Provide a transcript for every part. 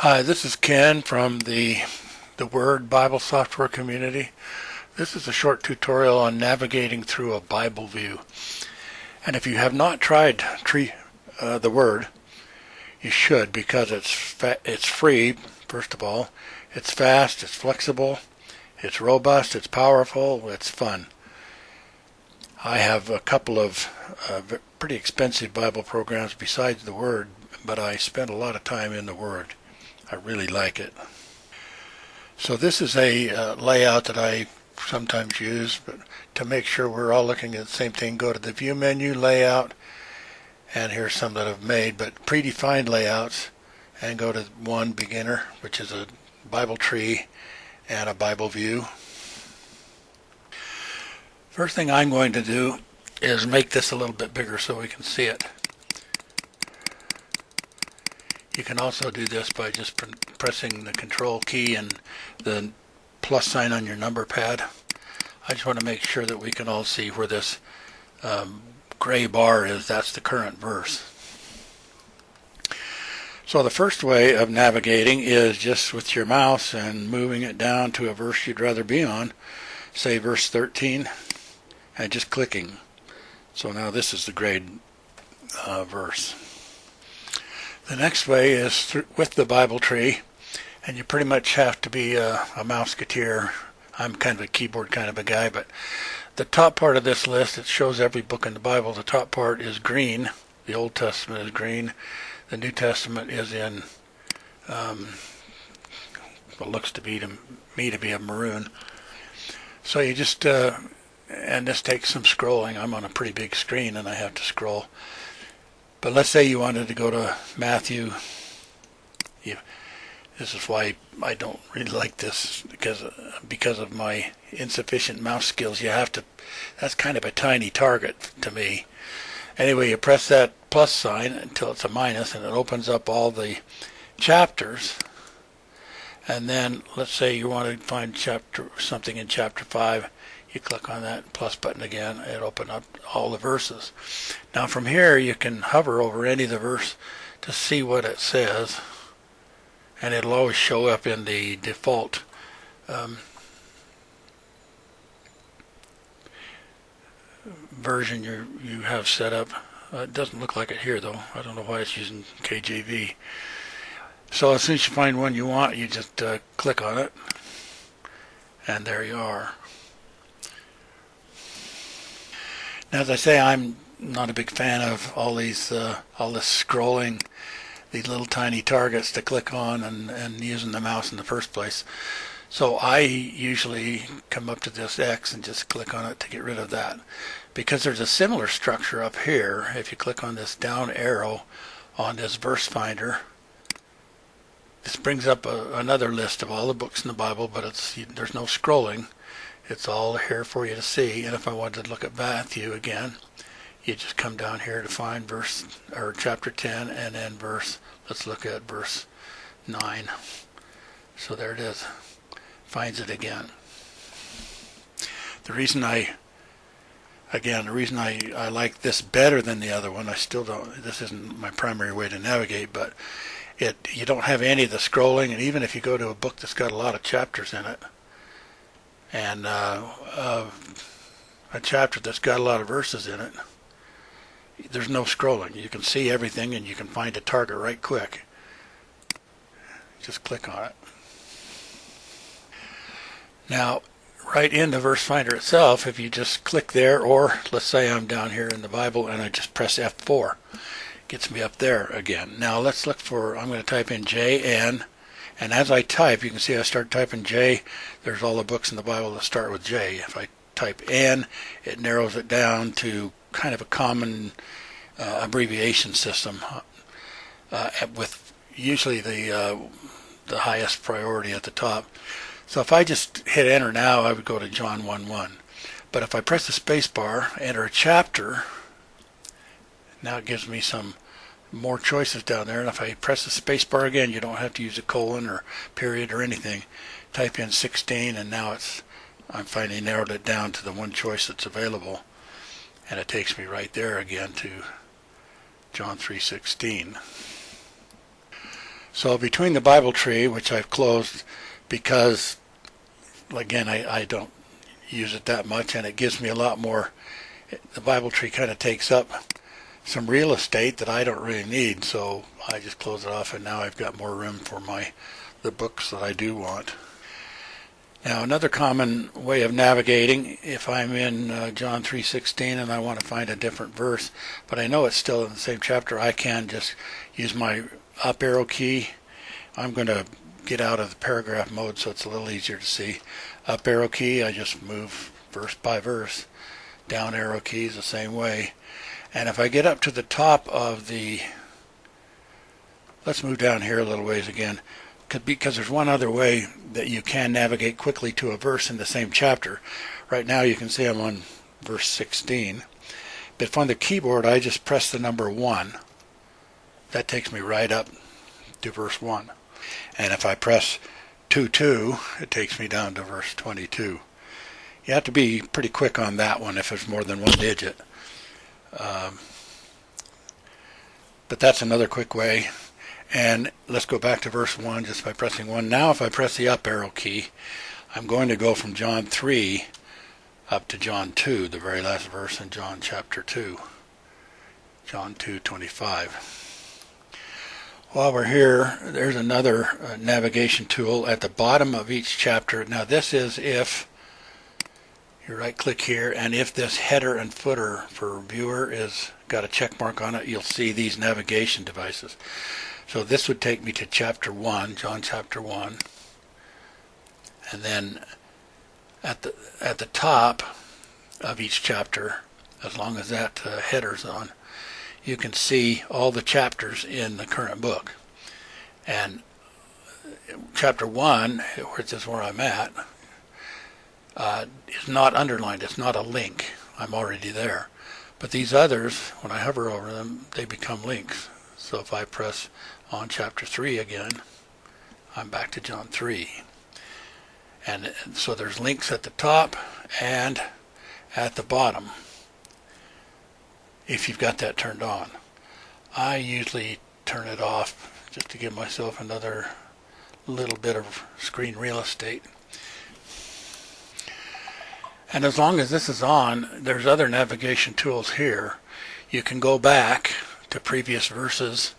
Hi, this is Ken from the Word Bible software community. This is a short tutorial on navigating through a Bible view. And if you have not tried the Word, you should, because it's free, first of all. It's fast, it's flexible, it's robust, it's powerful, it's fun. I have a couple of pretty expensive Bible programs besides the Word, but I spend a lot of time in the Word. I really like it. So this is a layout that I sometimes use, but to make sure we're all looking at the same thing, go to the View menu, Layout, and here's some that I've made, but predefined layouts, and go to one, Beginner, which is a Bible tree and a Bible view. First thing I'm going to do is make this a little bit bigger so we can see it. You can also do this by just pressing the Control key and the plus sign on your number pad. I just want to make sure that we can all see where this gray bar is. That's the current verse. So the first way of navigating is just with your mouse and moving it down to a verse you'd rather be on, say verse 13, and just clicking. So now this is the grade verse. The next way is with the Bible tree, and you pretty much have to be a mouseketeer. I'm kind of a keyboard kind of a guy, but the top part of this list, it shows every book in the Bible. The top part is green. The Old Testament is green. The New Testament is in what looks to be a maroon. So you just, and this takes some scrolling. I'm on a pretty big screen and I have to scroll. But let's say you wanted to go to Matthew. This is why I don't really like this, because of my insufficient mouse skills. You have to. That's kind of a tiny target to me. Anyway, you press that plus sign until it's a minus, and it opens up all the chapters. And then let's say you want to find something in chapter 5. You click on that plus button again, it opens up all the verses. Now from here you can hover over any of the verse to see what it says, and it'll always show up in the default version you have set up. It doesn't look like it here though. I don't know why it's using KJV. So as soon as you find one you want, you just click on it, and there you are. Now, as I say, I'm not a big fan of all this scrolling, these little tiny targets to click on, and using the mouse in the first place. So I usually come up to this X and just click on it to get rid of that. Because there's a similar structure up here. If you click on this down arrow on this verse finder, this brings up another list of all the books in the Bible, but there's no scrolling. It's all here for you to see. And if I wanted to look at Matthew again, you just come down here to find chapter 10, and then let's look at verse 9. So there it is. Finds it again. The reason I like this better than the other one, this isn't my primary way to navigate, but you don't have any of the scrolling, and even if you go to a book that's got a lot of chapters in it, and a chapter that's got a lot of verses in it, there's no scrolling. You can see everything, and you can find a target right quick. Just click on it. Now, right in the verse finder itself, if you just click there, or let's say I'm down here in the Bible and I just press F4, it gets me up there again. Now let's look I'm going to type in JN. And as I type, you can see I start typing J. There's all the books in the Bible that start with J. If I type N, it narrows it down to kind of a common abbreviation system, with usually the highest priority at the top. So if I just hit enter now, I would go to John 1:1. But if I press the space bar, enter a chapter, now it gives me some more choices down there, and if I press the space bar again, you don't have to use a colon or period or anything. Type in 16, and now I'm finally narrowed it down to the one choice that's available, and it takes me right there again to John 3:16. So between the Bible tree, which I've closed because, again, I don't use it that much, and it gives me a lot more. The Bible tree kind of takes up some real estate that I don't really need, so I just close it off, and now I've got more room for the books that I do want. Now, another common way of navigating, if I'm in John 3:16 and I want to find a different verse, but I know it's still in the same chapter, I can just use my up arrow key. I'm going to get out of the paragraph mode so it's a little easier to see. Up arrow key, I just move verse by verse. Down arrow keys the same way. And if I get up to the top of let's move down here a little ways again, because there's one other way that you can navigate quickly to a verse in the same chapter. Right now you can see I'm on verse 16. But if on the keyboard I just press the number 1, that takes me right up to verse 1. And if I press 2, it takes me down to verse 22. You have to be pretty quick on that one if it's more than one digit. But that's another quick way. And let's go back to verse 1 just by pressing 1. Now if I press the up arrow key, I'm going to go from John 3 up to John 2, the very last verse in John chapter 2. John 2:25. While we're here, there's another navigation tool at the bottom of each chapter. Now this is if you right click here, and if this header and footer for viewer is got a check mark on it, you'll see these navigation devices. So this would take me to chapter 1, John chapter 1, and then at the top of each chapter, as long as that header's on, you can see all the chapters in the current book. And chapter 1, which is where I'm at, is not underlined. It's not a link. I'm already there. But these others, when I hover over them, they become links. So if I press on chapter 3 again, I'm back to John 3. And so there's links at the top and at the bottom if you've got that turned on. I usually turn it off just to give myself another little bit of screen real estate. And as long as this is on, there's other navigation tools here. You can go back to previous verses,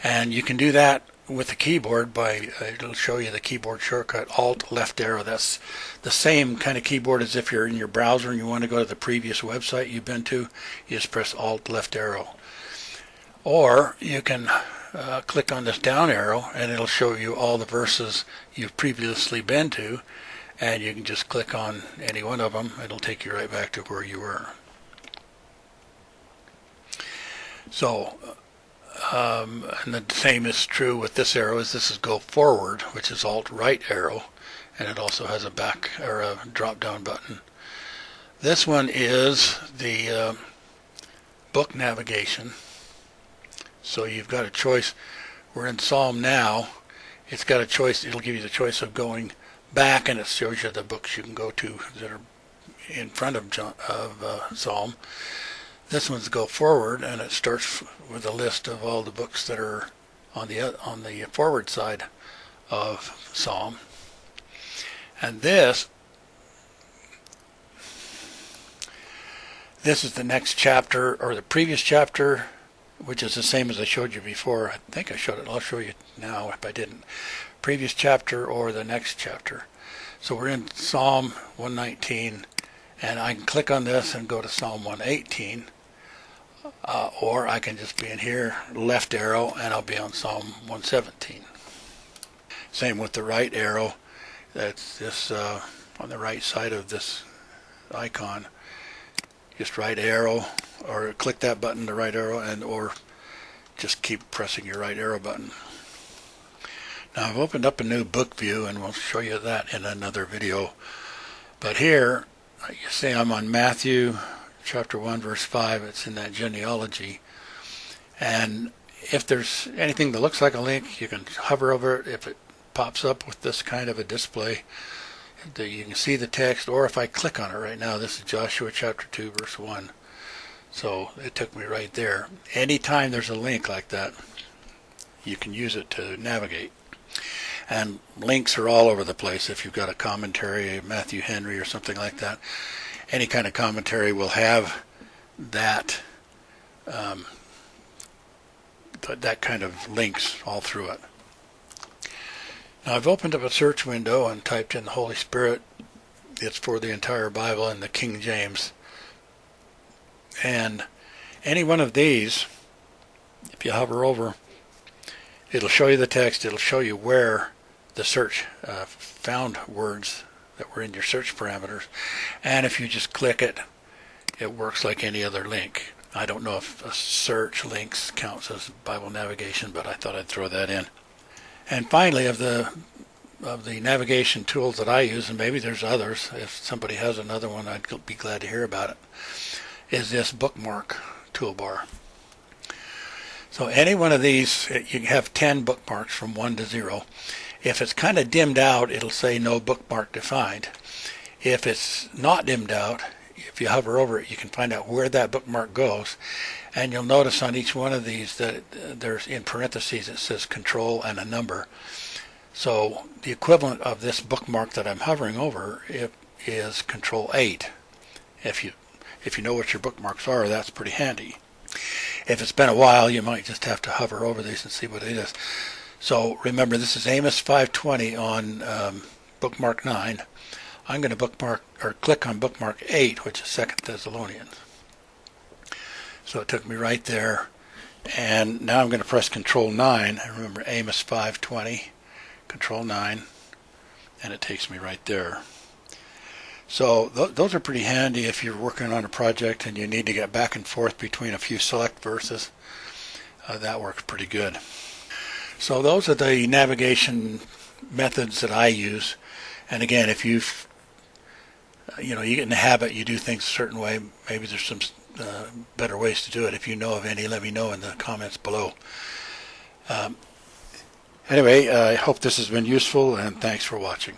and you can do that with the keyboard by, it'll show you the keyboard shortcut, Alt left arrow. That's the same kind of keyboard as if you're in your browser and you want to go to the previous website you've been to. You just press Alt left arrow. Or you can click on this down arrow and it'll show you all the verses you've previously been to, and you can just click on any one of them. It'll take you right back to where you were. So and the same is true with this arrow. This is go forward, which is Alt right arrow, and it also has a back or a drop down button. This one is the book navigation. So you've got a choice. We're in Psalm now. It's got a choice. It'll give you the choice of going back, and it shows you the books you can go to that are in front of Psalm. This one's go forward, and it starts with a list of all the books that are on the forward side of Psalm. And this is the next chapter, or the previous chapter, which is the same as I showed you before. I think I showed it. I'll show you now if I didn't. Previous chapter or the next chapter. So we're in Psalm 119, and I can click on this and go to Psalm 118. Or I can just be in here, left arrow, and I'll be on Psalm 117. Same with the right arrow. That's this on the right side of this icon. Just right arrow, or click that button, the right arrow, and or just keep pressing your right arrow button. Now I've opened up a new book view, and we'll show you that in another video. But here, you see I'm on Matthew chapter 1 verse 5. It's in that genealogy, and if there's anything that looks like a link, you can hover over it. If it pops up with this kind of a display, you can see the text, or if I click on it right now, this is Joshua chapter 2 verse 1, so it took me right there. Anytime there's a link like that, you can use it to navigate. And links are all over the place. If you've got a commentary, Matthew Henry or something like that, any kind of commentary will have that that kind of links all through it. Now I've opened up a search window and typed in the Holy Spirit. It's for the entire Bible in the King James. And any one of these, if you hover over, it'll show you the text. It'll show you where the search found words that were in your search parameters. And if you just click it, it works like any other link. I don't know if a search links counts as Bible navigation, but I thought I'd throw that in. And finally, of the navigation tools that I use, and maybe there's others, if somebody has another one, I'd be glad to hear about it, is this Bookmark Toolbar. So any one of these, you can have 10 bookmarks from 1 to 0. If it's kind of dimmed out, it'll say no bookmark defined. If it's not dimmed out, if you hover over it, you can find out where that bookmark goes. And you'll notice on each one of these that there's in parentheses it says control and a number. So the equivalent of this bookmark that I'm hovering over is control 8. If you know what your bookmarks are, that's pretty handy. If it's been a while, you might just have to hover over these and see what it is. So remember, this is Amos 5:20 on bookmark 9. I'm going to bookmark or click on bookmark 8, which is 2 Thessalonians. So it took me right there, and now I'm going to press Control 9. And remember Amos 5:20, Control 9, and it takes me right there. So those are pretty handy if you're working on a project and you need to get back and forth between a few select verses. That works pretty good. So those are the navigation methods that I use. And again, if you get in the habit, you do things a certain way. Maybe there's some better ways to do it. If you know of any, let me know in the comments below. Anyway, I hope this has been useful, and thanks for watching.